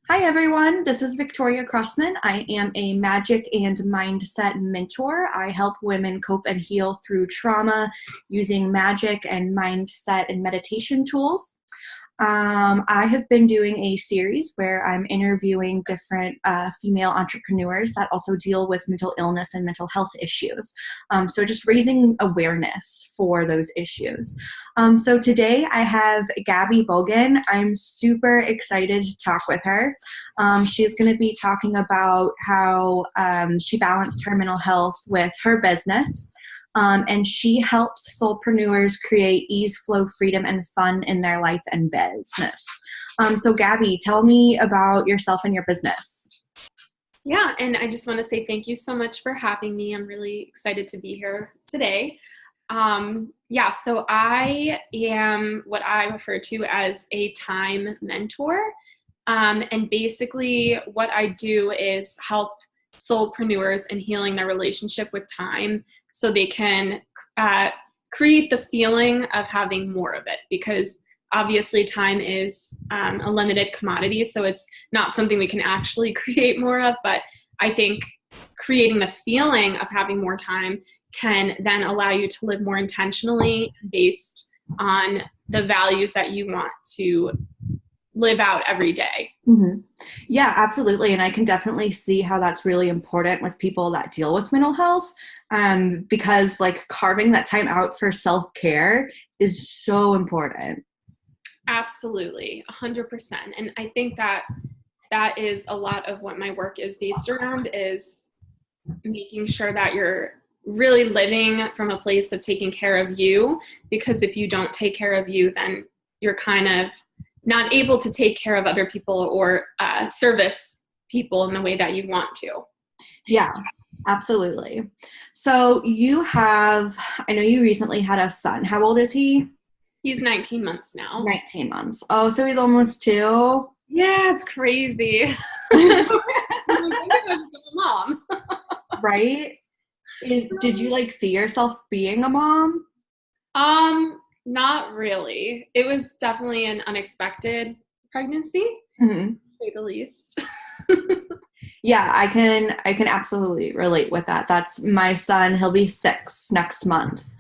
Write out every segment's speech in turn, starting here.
Hi, everyone. This is Victoria Crossman. I am a magic and mindset mentor. I help women cope and heal through trauma using magic and mindset and meditation tools. I have been doing a series where I'm interviewing different female entrepreneurs that also deal with mental illness and mental health issues. So just raising awareness for those issues. So today I have Gabby Bogan. I'm super excited to talk with her. She's going to be talking about how she balanced her mental health with her business. And she helps soulpreneurs create ease, flow, freedom, and fun in their life and business. So Gabby, tell me about yourself and your business. Yeah, and I just want to say thank you so much for having me. I'm really excited to be here today. So I am what I refer to as a time mentor. And basically what I do is help soulpreneurs in healing their relationship with time so they can create the feeling of having more of it, because obviously time is a limited commodity, so it's not something we can actually create more of, but I think creating the feeling of having more time can then allow you to live more intentionally based on the values that you want to live out every day. Mm-hmm. Yeah, absolutely. And I can definitely see how that's really important with people that deal with mental health, because like carving that time out for self-care is so important. Absolutely, 100%. And I think that is a lot of what my work is based around, is making sure that you're really living from a place of taking care of you, because if you don't take care of you, then you're kind of not able to take care of other people or service people in the way that you want to. Yeah, absolutely. So I know you recently had a son. How old is he? He's 19 months now. 19 months. Oh, so he's almost 2. Yeah, it's crazy. I'm a mom. Right? Did you like see yourself being a mom? Not really. It was definitely an unexpected pregnancy, Mm-hmm. to say the least. Yeah, I can absolutely relate with that. That's my son. He'll be 6 next month.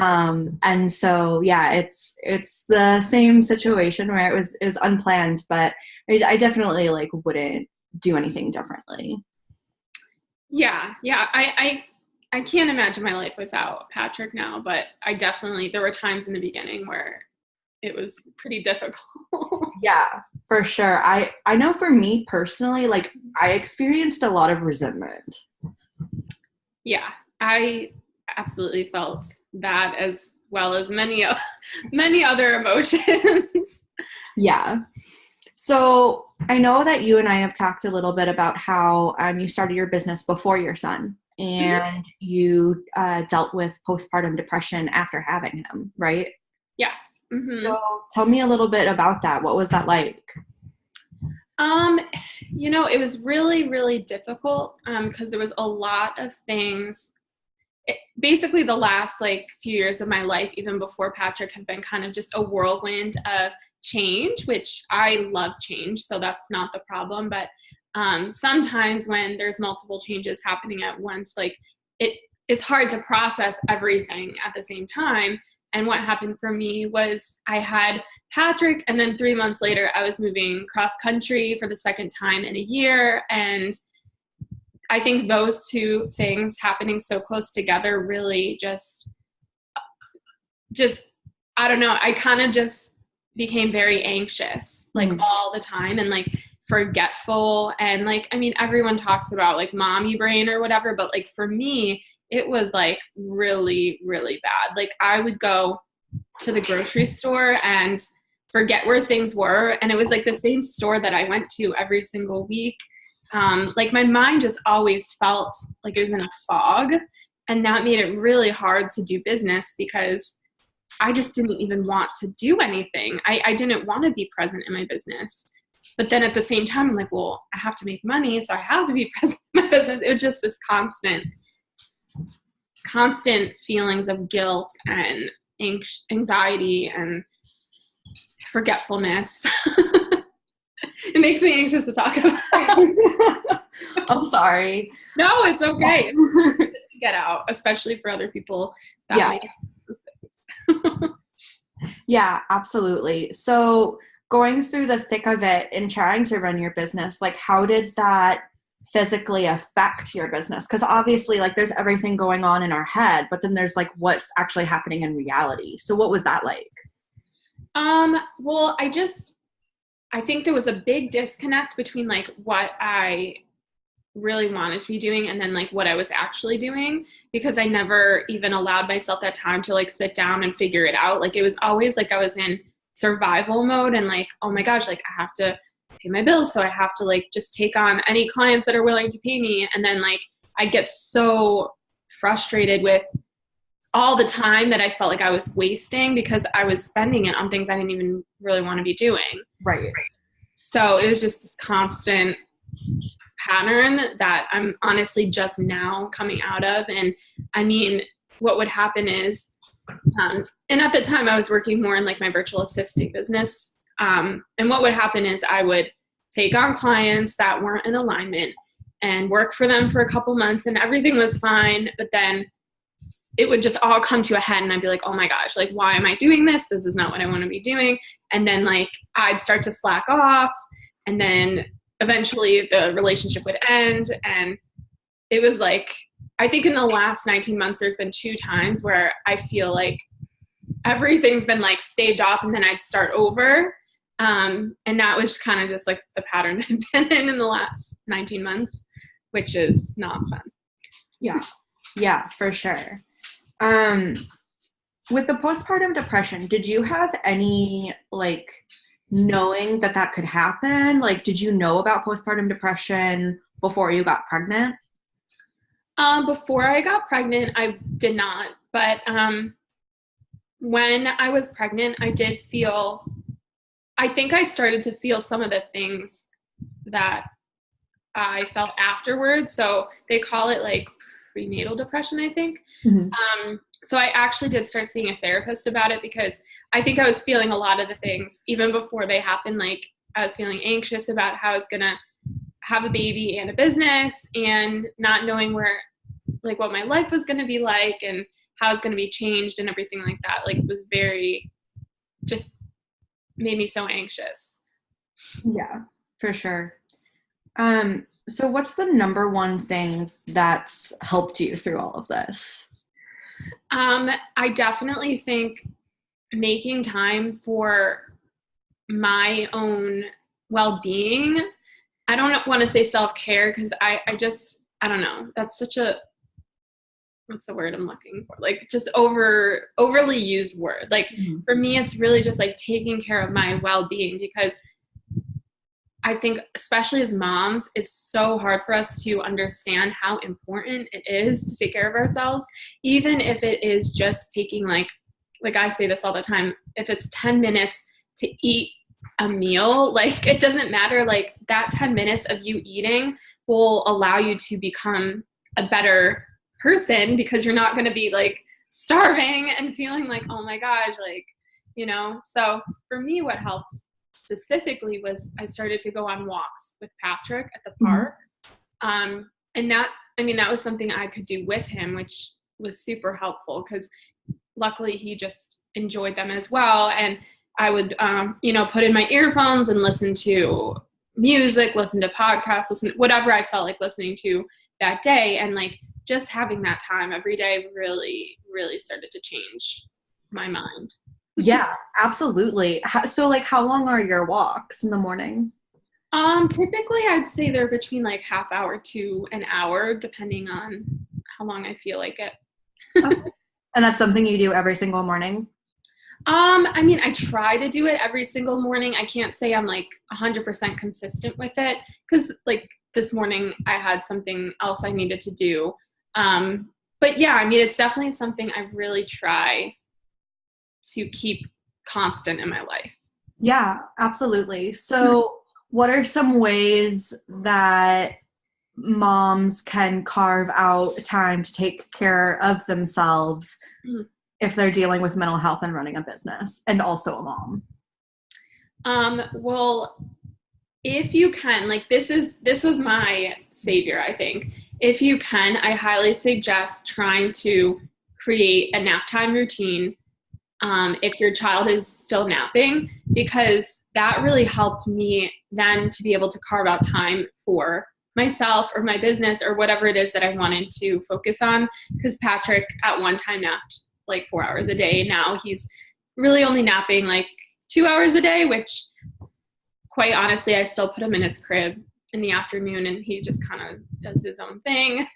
And so yeah, it's the same situation where it was unplanned, but I definitely like wouldn't do anything differently. Yeah. I can't imagine my life without Patrick now, but there were times in the beginning where it was pretty difficult. Yeah, for sure. I know for me personally, like I experienced a lot of resentment. Yeah, I absolutely felt that, as well as many other emotions. Yeah. So I know that you and I have talked a little bit about how you started your business before your son, and you dealt with postpartum depression after having him, right? Yes. Mm-hmm. So tell me a little bit about that. What was that like? It was really, really difficult because there was a lot of things. Basically, the last few years of my life, even before Patrick, have been kind of just a whirlwind of change, which I love change, so that's not the problem. But sometimes when there's multiple changes happening at once, it is hard to process everything at the same time. And what happened for me was I had Patrick, and then 3 months later, I was moving cross country for the second time in a year. And I think those two things happening so close together really just, I don't know, I kind of just became very anxious, all the time, and forgetful. And everyone talks about mommy brain or whatever, but for me, it was really, really bad. I would go to the grocery store and forget where things were. And it was the same store that I went to every single week. My mind just always felt like it was in a fog. And that made it really hard to do business because I just didn't even want to do anything. I didn't want to be present in my business. But then at the same time, I'm like, well, I have to make money, so I have to be present in my business. It was just this constant feelings of guilt and anxiety and forgetfulness. It makes me anxious to talk about. I'm sorry. No, it's okay. It's good to get out, especially for other people that make mistakes. Yeah, absolutely. So going through the thick of it and trying to run your business, like how did that physically affect your business? Because obviously like there's everything going on in our head, but then there's like what's actually happening in reality. So what was that like? Well, I think there was a big disconnect between like what I really wanted to be doing and then like what I was actually doing, because I never even allowed myself that time to like sit down and figure it out. Like it was always like I was in survival mode and like, oh my gosh, like I have to pay my bills, so I have to like just take on any clients that are willing to pay me. And then like I get so frustrated with all the time that I felt like I was wasting because I was spending it on things I didn't even really want to be doing. Right. So it was just this constant pattern that I'm honestly just now coming out of. And I mean, what would happen is, and at the time I was working more in like my virtual assisting business. And what would happen is I would take on clients that weren't in alignment and work for them for a couple months and everything was fine. But then it would just all come to a head and I'd be like, oh my gosh, like, why am I doing this? This is not what I want to be doing. And then like, I'd start to slack off and then eventually the relationship would end. And it was like, I think in the last 19 months, there's been 2 times where I feel like everything's been like staved off and then I'd start over. And that was kind of just like the pattern I've been in the last 19 months, which is not fun. Yeah, for sure. With the postpartum depression, did you have any like knowing that that could happen? Like, did you know about postpartum depression before you got pregnant? Before I got pregnant, I did not. But when I was pregnant, I think I started to feel some of the things that I felt afterwards. So they call it like prenatal depression, I think. Mm-hmm. So I actually did start seeing a therapist about it because I think I was feeling a lot of the things even before they happened. Like I was feeling anxious about how I was going to have a baby and a business and not knowing where, like what my life was going to be like and how it's going to be changed and everything like that. Like it was just made me so anxious. Yeah, for sure. So what's the number one thing that's helped you through all of this? I definitely think making time for my own well-being. I don't want to say self-care because I don't know. That's such a, what's the word I'm looking for? Like just overly used word. Like for me, it's really just like taking care of my well-being, because I think especially as moms, it's so hard for us to understand how important it is to take care of ourselves, even if it is just taking like I say this all the time, if it's 10 minutes to eat a meal, like it doesn't matter, like that 10 minutes of you eating will allow you to become a better person, because you're not going to be like starving and feeling like, oh my gosh, like, so for me, what helps specifically was I started to go on walks with Patrick at the park. And that was something I could do with him, which was super helpful because luckily he just enjoyed them as well. And I would, put in my earphones and listen to music, listen to podcasts, listen to whatever I felt like listening to that day. And like just having that time every day really, really started to change my mind. Yeah, absolutely. So like how long are your walks in the morning? Typically I'd say they're between like half hour to an hour, depending on how long I feel like it. Okay. And that's something you do every single morning? I try to do it every single morning. I can't say I'm like 100% consistent with it because like this morning I had something else I needed to do. But yeah, it's definitely something I really try to keep constant in my life. Yeah, absolutely. So what are some ways that moms can carve out time to take care of themselves if they're dealing with mental health and running a business and also a mom? Well, if you can, like this was my savior, I think. If you can, I highly suggest trying to create a nap time routine if your child is still napping, because that really helped me then to be able to carve out time for myself or my business or whatever it is that I wanted to focus on. Because Patrick at one time napped like 4 hours a day. Now he's really only napping like 2 hours a day, which quite honestly, I still put him in his crib in the afternoon and he just kind of does his own thing.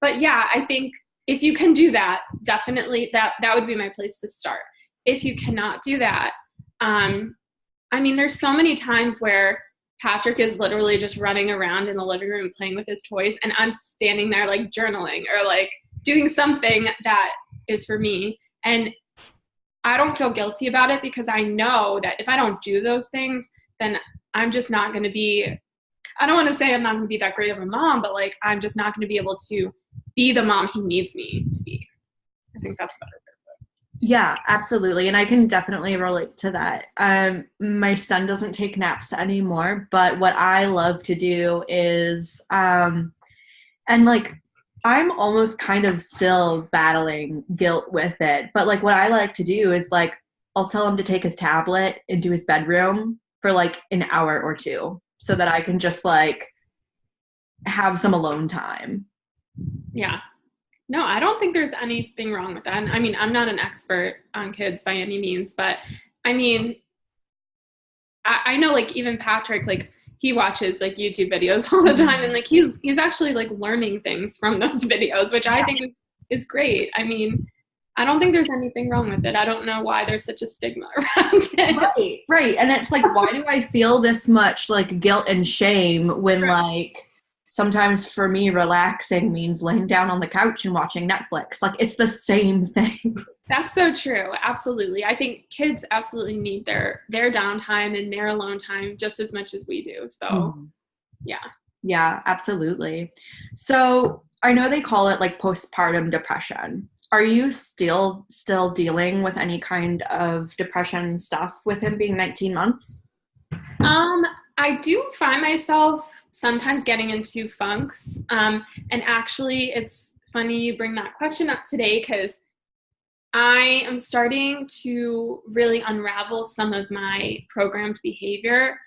But yeah, I think if you can do that, definitely that would be my place to start. If you cannot do that, I mean, there's so many times where Patrick is literally just running around in the living room playing with his toys, and I'm standing there like journaling or like doing something that is for me. And I don't feel guilty about it because I know that if I don't do those things, then I'm just not going to be, I don't want to say I'm not going to be that great of a mom, but like I'm just not going to be able to be the mom he needs me to be. I think that's better. Yeah, absolutely. And I can definitely relate to that. My son doesn't take naps anymore, but what I love to do is, and like, I'm almost kind of still battling guilt with it. But like what I like to do is like, I'll tell him to take his tablet into his bedroom for like an hour or two so that I can just like have some alone time. Yeah. No, I don't think there's anything wrong with that. I mean, I'm not an expert on kids by any means, but I mean, I know like even Patrick, like he watches like YouTube videos all the time, and like he's actually like learning things from those videos, which I think is great. I mean, I don't think there's anything wrong with it. I don't know why there's such a stigma around it. Right. And it's like, why do I feel this much like guilt and shame when like sometimes for me relaxing means laying down on the couch and watching Netflix? Like it's the same thing. That's so true. Absolutely. I think kids absolutely need their downtime and their alone time just as much as we do. So yeah. Yeah, absolutely. So I know they call it like postpartum depression. Are you still dealing with any kind of depression stuff with him being 19 months? I do find myself sometimes getting into funks. And actually, it's funny you bring that question up today because I am starting to really unravel some of my programmed behavior,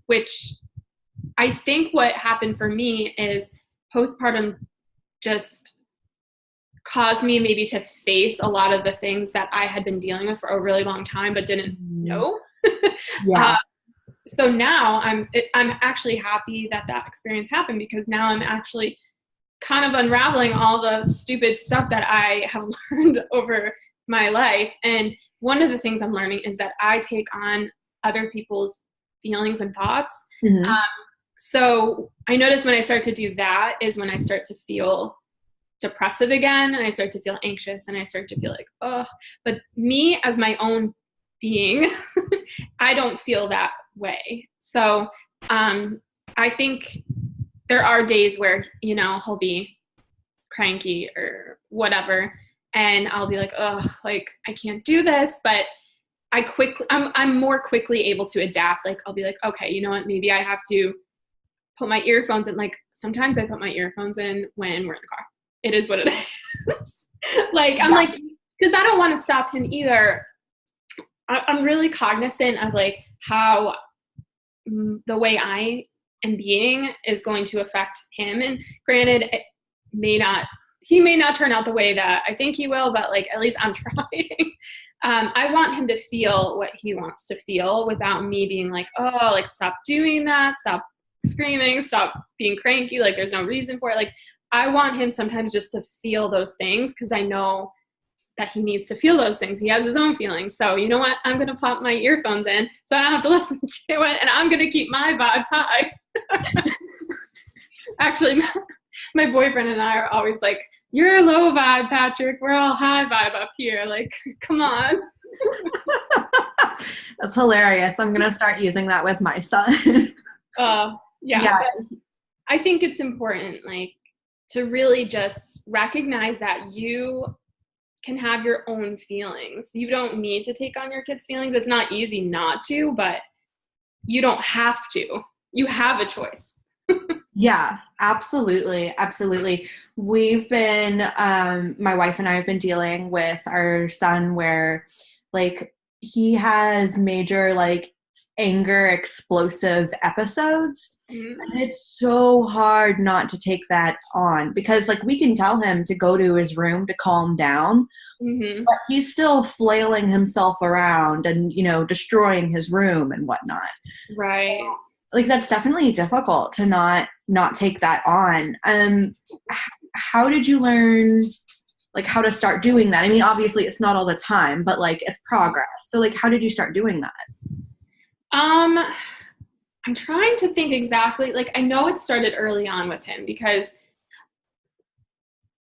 which I think what happened for me is postpartum just caused me maybe to face a lot of the things that I had been dealing with for a really long time but didn't know. Yeah. So now I'm actually happy that experience happened because now I'm actually kind of unraveling all the stupid stuff that I have learned over my life. And one of the things I'm learning is that I take on other people's feelings and thoughts. So I notice when I start to do that is when I start to feel depressive again, and I start to feel anxious, and I start to feel like, oh, but me as my own being, I don't feel that way. So I think there are days where, you know, he'll be cranky or whatever, and I'll be like, oh, like I can't do this, but I'm more quickly able to adapt. Like I'll be like, okay, you know what, maybe I have to put my earphones in. Like sometimes I put my earphones in when we're in the car. It is what it is. Like I'm like, because I don't want to stop him either. I'm really cognizant of like how the way I am being is going to affect him. And granted, he may not turn out the way that I think he will, but like at least I'm trying. I want him to feel what he wants to feel without me being like, oh, like stop doing that, stop screaming, stop being cranky, like there's no reason for it. Like I want him sometimes just to feel those things because I know that he needs to feel those things. He has his own feelings. So you know what? I'm going to pop my earphones in so I don't have to listen to it, and I'm going to keep my vibes high. Actually, my boyfriend and I are always like, you're a low vibe, Patrick. We're all high vibe up here. Like, come on. That's hilarious. I'm going to start using that with my son. Yeah. I think it's important, like, to really just recognize that you can have your own feelings. You don't need to take on your kids' feelings. It's not easy not to, but you don't have to. You have a choice. Yeah, absolutely. Absolutely. We've been, my wife and I have been dealing with our son where like he has major like anger explosive episodes. Mm-hmm. And it's so hard not to take that on because like we can tell him to go to his room to calm down, Mm-hmm. but he's still flailing himself around and, you know, destroying his room and whatnot. Right. Like that's definitely difficult to not take that on. How did you learn like how to start doing that? I mean, obviously it's not all the time, but like it's progress. So like how did you start doing that? Um, I'm trying to think exactly. Like, I know it started early on with him because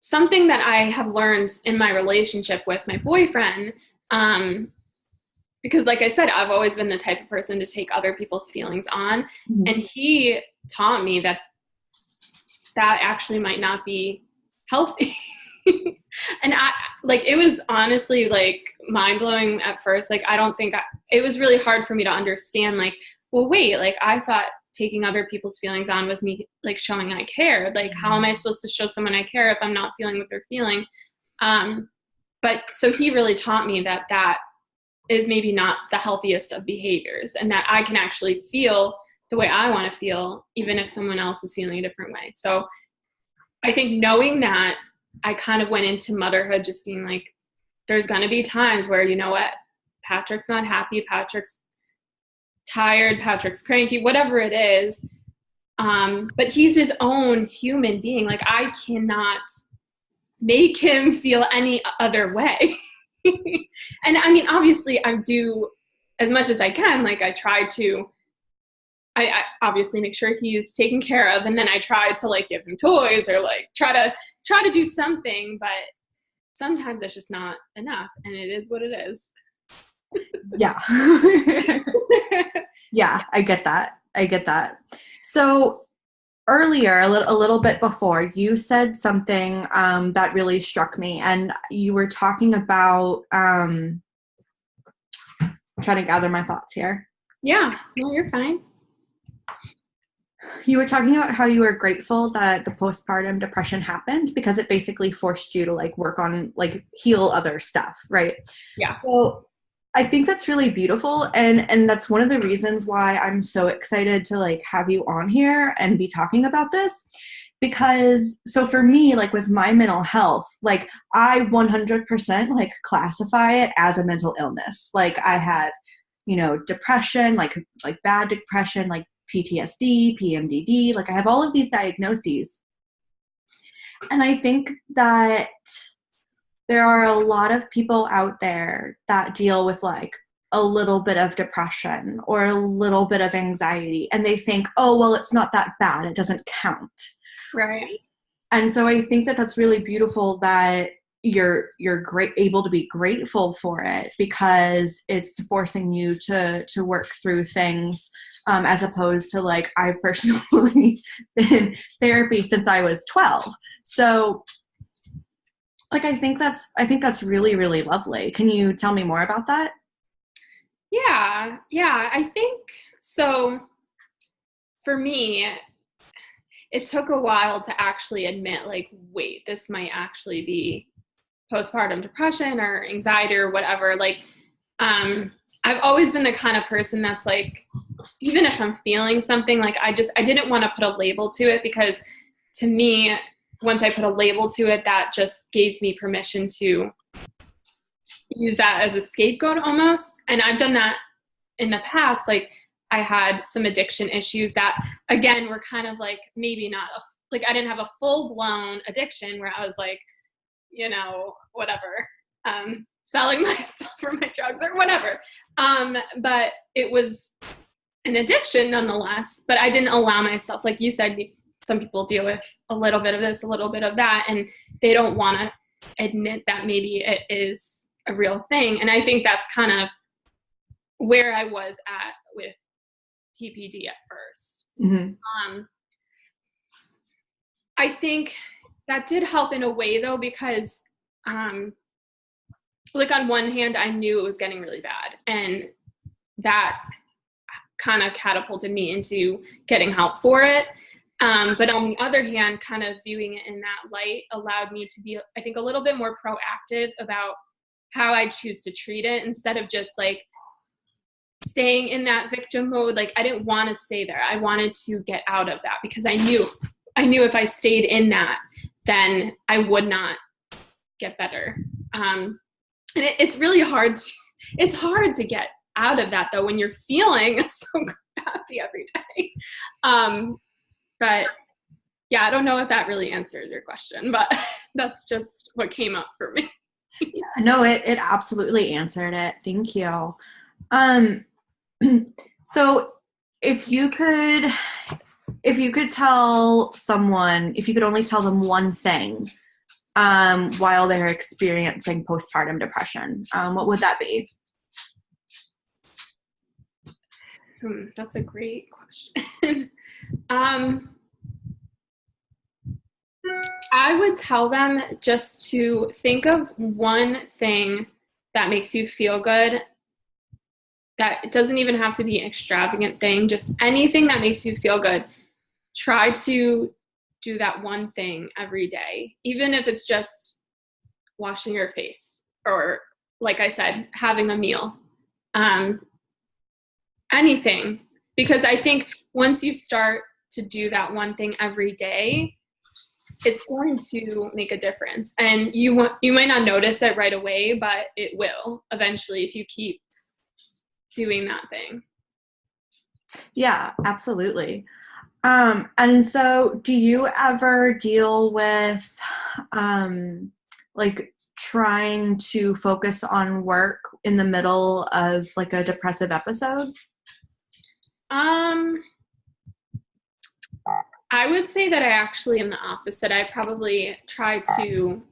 something that I have learned in my relationship with my boyfriend, um, because like I said, I've always been the type of person to take other people's feelings on. Mm-hmm. And he taught me that that actually might not be healthy. And I like it was honestly like mind blowing at first. Like I don't think it was really hard for me to understand. Like, well, wait, like I thought taking other people's feelings on was me like showing I cared. Like, how am I supposed to show someone I care if I'm not feeling what they're feeling? But so he really taught me that that is maybe not the healthiest of behaviors, and that I can actually feel the way I want to feel, even if someone else is feeling a different way. So I think knowing that, I kind of went into motherhood just being like, there's going to be times where, you know what, Patrick's not happy, Patrick's tired, Patrick's cranky, whatever it is. But he's his own human being. Like I cannot make him feel any other way. And I mean, obviously I do as much as I can. Like I try to, I obviously make sure he's taken care of, and then I try to like give him toys or like try to do something, but sometimes it's just not enough, and it is what it is. Yeah. Yeah, I get that. I get that. So earlier, a little bit before, you said something that really struck me, and you were talking about, I'm trying to gather my thoughts here. Yeah, no, you're fine. You were talking about how you were grateful that the postpartum depression happened because it basically forced you to like work on like heal other stuff, right? Yeah. So I think that's really beautiful, and that's one of the reasons why I'm so excited to like have you on here and be talking about this. Because so for me, like with my mental health, like I 100% like classify it as a mental illness. Like I have, you know, depression, like bad depression, like PTSD, PMDD, like I have all of these diagnoses. And I think that there are a lot of people out there that deal with like a little bit of depression or a little bit of anxiety, and they think, oh, well, it's not that bad, it doesn't count. Right. And so I think that that's really beautiful that you're great able to be grateful for it, because it's forcing you to work through things, as opposed to like I've personally been in therapy since I was 12. So like I think that's really, really lovely. Can you tell me more about that? Yeah, I think so. For me, it took a while to actually admit, like, wait, this might actually be postpartum depression or anxiety or whatever. Like, I've always been the kind of person that's like, even if I'm feeling something, like I didn't want to put a label to it, because to me, once I put a label to it, that just gave me permission to use that as a scapegoat almost. And I've done that in the past. Like I had some addiction issues that again were kind of like maybe not like I didn't have a full blown addiction where I was like, you know, whatever, selling myself for my drugs or whatever. But it was an addiction nonetheless, but I didn't allow myself, like you said, some people deal with a little bit of this, a little bit of that, and they don't want to admit that maybe it is a real thing. And I think that's kind of where I was at with PPD at first. Mm-hmm. I think that did help in a way though, because like on one hand, I knew it was getting really bad, and that kind of catapulted me into getting help for it. But on the other hand, kind of viewing it in that light allowed me to be, I think, a little bit more proactive about how I choose to treat it, instead of just like staying in that victim mode. Like, I didn't want to stay there. I wanted to get out of that, because I knew if I stayed in that, then I would not get better. And it's really hard. It's hard to get out of that, though, when you're feeling so happy every day. But yeah, I don't know if that really answers your question, but that's just what came up for me. No, it absolutely answered it. Thank you. So if you could tell someone, if you could only tell them one thing, while they're experiencing postpartum depression, what would that be? That's a great question. I would tell them just to think of one thing that makes you feel good. That it doesn't even have to be an extravagant thing, just anything that makes you feel good. Try to do that one thing every day, even if it's just washing your face, or, like I said, having a meal. Anything, because I think once you start to do that one thing every day, it's going to make a difference. And you might not notice it right away, but it will eventually if you keep doing that thing. Yeah, absolutely. And so do you ever deal with like trying to focus on work in the middle of like a depressive episode? I would say that I actually am the opposite. I probably try to,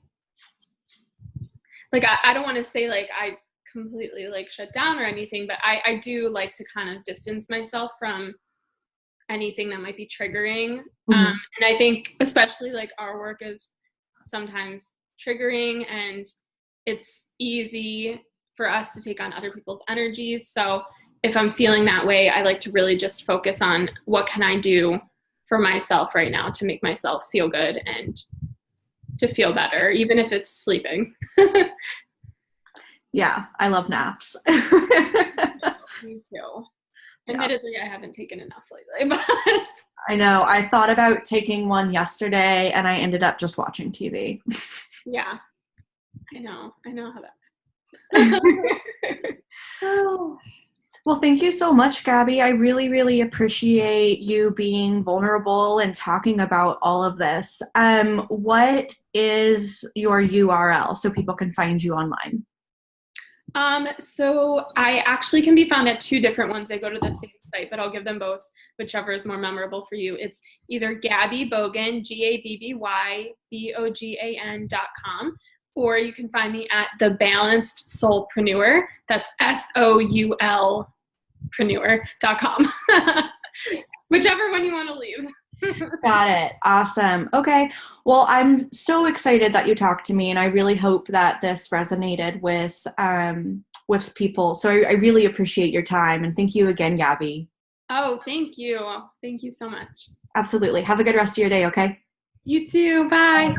like, I don't want to say like I completely like shut down or anything, but I do like to kind of distance myself from anything that might be triggering. And I think especially like our work is sometimes triggering, and it's easy for us to take on other people's energies. So if I'm feeling that way, I like to really just focus on what can I do for myself right now to make myself feel good and to feel better, even if it's sleeping. Yeah, I love naps. Me too. Yeah. Admittedly, I haven't taken enough lately, but I know. I thought about taking one yesterday, and I ended up just watching TV. Yeah, I know how that. Oh. Well, thank you so much, Gabby. I really, really appreciate you being vulnerable and talking about all of this. What is your URL so people can find you online? So I actually can be found at two different ones. I go to the same site, but I'll give them both, whichever is more memorable for you. It's either Gabby Bogan, GabbyBogan.com, or you can find me at The Balanced Soulpreneur. That's SOULpreneur.com. Whichever one you want to leave. Got it. Awesome. Okay. Well, I'm so excited that you talked to me, and I really hope that this resonated with people. So I really appreciate your time, and thank you again, Gabby. Oh, thank you. Thank you so much. Absolutely. Have a good rest of your day, okay? You too. Bye.